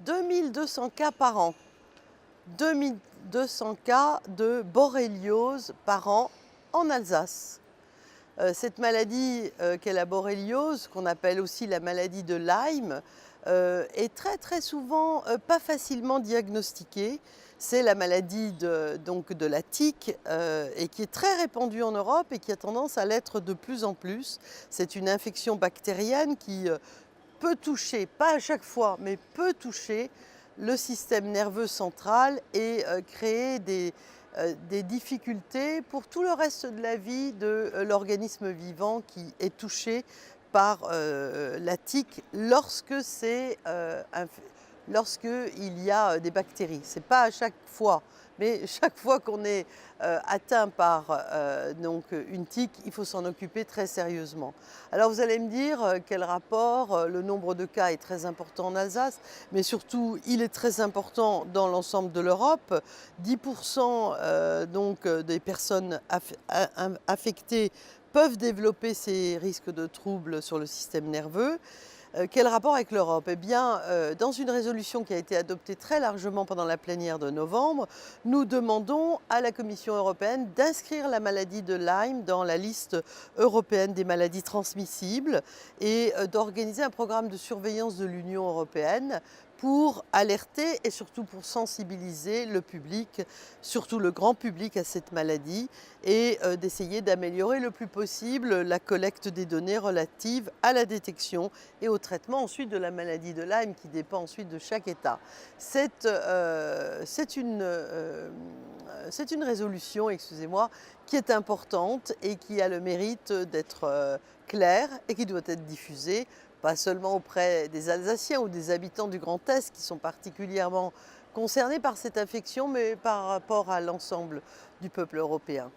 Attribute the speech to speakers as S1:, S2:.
S1: 2200 cas par an. 2200 cas de borréliose par an en Alsace. Cette maladie qu'est la borréliose, qu'on appelle aussi la maladie de Lyme, est très souvent pas facilement diagnostiquée. C'est la maladie de la tique et qui est très répandue en Europe et qui a tendance à l'être de plus en plus. C'est une infection bactérienne qui peut toucher, pas à chaque fois, mais peut toucher le système nerveux central et créer des difficultés pour tout le reste de la vie de l'organisme vivant qui est touché par la tique lorsqu'il y a des bactéries. Ce n'est pas à chaque fois, mais chaque fois qu'on est atteint par donc une tique, il faut s'en occuper très sérieusement. Alors vous allez me dire quel rapport, le nombre de cas est très important en Alsace, mais surtout il est très important dans l'ensemble de l'Europe. 10% des personnes affectées peuvent développer ces risques de troubles sur le système nerveux. Quel rapport avec l'Europe? Eh bien, dans une résolution qui a été adoptée très largement pendant la plénière de novembre, nous demandons à la Commission européenne d'inscrire la maladie de Lyme dans la liste européenne des maladies transmissibles et d'organiser un programme de surveillance de l'Union européenne pour alerter et surtout pour sensibiliser le public, surtout le grand public, à cette maladie et d'essayer d'améliorer le plus possible la collecte des données relatives à la détection et au traitement ensuite de la maladie de Lyme qui dépend ensuite de chaque État. C'est une résolution, excusez-moi, qui est importante et qui a le mérite d'être claire et qui doit être diffusée, pas seulement auprès des Alsaciens ou des habitants du Grand Est qui sont particulièrement concernés par cette infection, mais par rapport à l'ensemble du peuple européen.